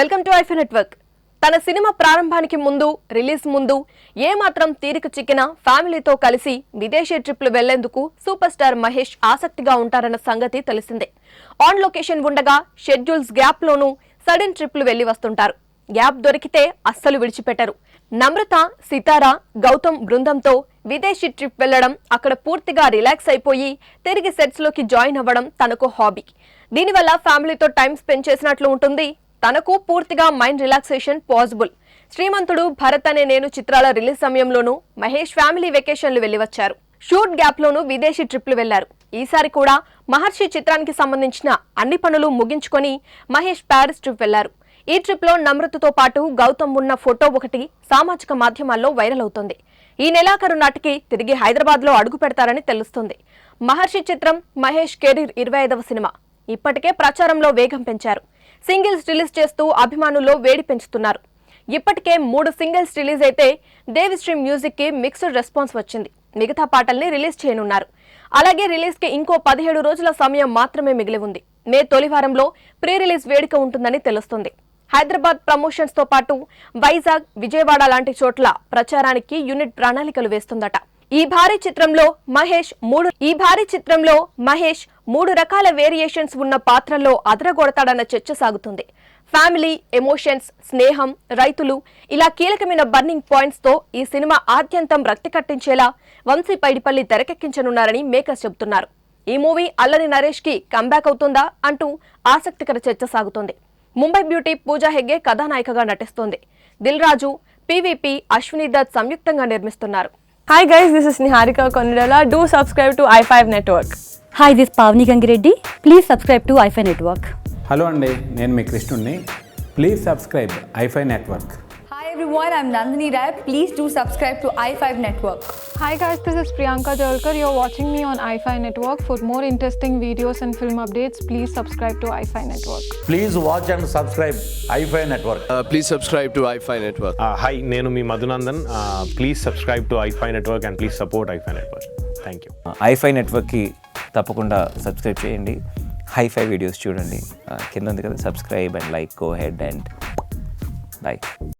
Welcome to i five network. తన cinema ప్రారంభానికి ముందు, రిలీజ్ ముందు ఏమాత్రం తీరిక చిక్కిన ఫ్యామిలీతో కలిసి విదేశీ ట్రిప్లు వెళ్లేందుకు సూపర్ స్టార్ మహేష్ ఆసక్తిగా ఉంటారన్న సంగతి తెలిసిందే. ఆన్ లొకేషన్ ఉండగా షెడ్యూల్స్ గ్యాప్ లోనూ సడన్ ట్రిప్లు వెళ్లి వస్తుంటారు. గ్యాప్ దొరికితే అస్సలు విడిచిపెట్టరు. నమ్రత, సితారా, గౌతమ్ బృందంతో విదేశీ ట్రిప్ వెళ్లడం, అక్కడ పూర్తిగా రిలాక్స్ అయిపోయి తిరిగి సెట్స్ లోకి జాయిన్ అవ్వడం తనకు హాబీ. దీనివల్ల ఫ్యామిలీతో టైం స్పెండ్ చేసినట్లు ఉంటుంది. తనకు పూర్తిగా మైండ్ రిలాక్సేషన్ పాసిబుల్. శ్రీమంతుడు, భరత్ అనే నేను చిత్రాల రిలీజ్ సమయంలోనూ మహేష్ ఫ్యామిలీ వెకేషన్లు వెళ్లి వచ్చారు. షూట్ గ్యాప్ లోనూ విదేశీ ట్రిప్లు వెళ్లారు. ఈసారి కూడా మహర్షి చిత్రానికి సంబంధించిన అన్ని పనులు ముగించుకొని మహేష్ ప్యారిస్ ట్రిప్ వెళ్లారు. ఈ ట్రిప్ లో నమ్రతతో పాటు గౌతమ్ ఉన్న ఫోటో ఒకటి సామాజిక మాధ్యమాల్లో వైరల్ అవుతోంది. ఈ నెలాఖరు నాటికి తిరిగి హైదరాబాద్ లో అడుగు పెడతారని తెలుస్తుంది. మహర్షి చిత్రం మహేష్ కెరీర్ 25వ సినిమా. ఇప్పటికే ప్రచారంలో వేగం పెంచారు. సింగిల్స్ రిలీజ్ చేస్తూ అభిమానుల్లో వేడి పెంచుతున్నారు. ఇప్పటికే 3 సింగిల్స్ రిలీజ్ అయితే దేవిశ్రీ మ్యూజిక్ కి మిక్స్డ్ రెస్పాన్స్ వచ్చింది. మిగతా పాటల్ని రిలీజ్ చేయనున్నారు. అలాగే రిలీజ్ కి ఇంకో 17 రోజుల సమయం మాత్రమే మిగిలి ఉంది. మే తొలి వారంలో ప్రీ రిలీజ్ వేడుక ఉంటుందని తెలుస్తుంది. హైదరాబాద్ ప్రమోషన్స్ తో పాటు వైజాగ్, విజయవాడ లాంటి చోట్ల ప్రచారానికి యూనిట్ ప్రణాళికలు వేస్తుందట. ఈ భారీ చిత్రంలో మహేష్ 3 రకాల వేరియేషన్స్ ఉన్న పాత్రల్లో అదరగొడతాడన్న చర్చ సాగుతుంది. ఫ్యామిలీ, ఎమోషన్స్, స్నేహం, రైతులు ఇలా కీలకమైన బర్నింగ్ పాయింట్స్ తో ఈ సినిమా ఆద్యంతం రక్తి కట్టించేలా వంశీ పైడిపల్లి తెరకెక్కించనున్నారని మేకర్స్ చెబుతున్నారు. ఈ మూవీ అల్లరి నరేష్ కి కంబ్యాక్ అవుతుందా అంటూ ఆసక్తికర చర్చ సాగుతోంది. ముంబై బ్యూటీ పూజా హెగ్డే కథానాయికగా నటిస్తోంది. దిల్ రాజు, పీవీపీ, అశ్విని దత్ సంయుక్తంగా నిర్మిస్తున్నారు. Hi guys, this is Niharika Konidala. Do subscribe to i5 Network. Hi, this is Pavni Gangireddy. Please subscribe to i5 Network. Hello అండి, నేను మీ కృష్ణుడిని. Please subscribe i five network. Hi everyone, I'm Nandini Rai. Please do subscribe to i5 Network. Hi guys, this is Priyanka Jalkar. You're watching me on iFi Network. For more interesting videos and film updates, please subscribe to iFi Network. Please watch and subscribe iFi Network. Please subscribe to iFi Network. Hi, నేను మీ Madhunandan. Please subscribe to iFi Network and please support iFi Network. Thank you. iFi Networkకి తప్పకుండా subscribe చేయండి. Hi-fi videos చూడండి. కింద ఉంది కదా, subscribe and like. Go head and by.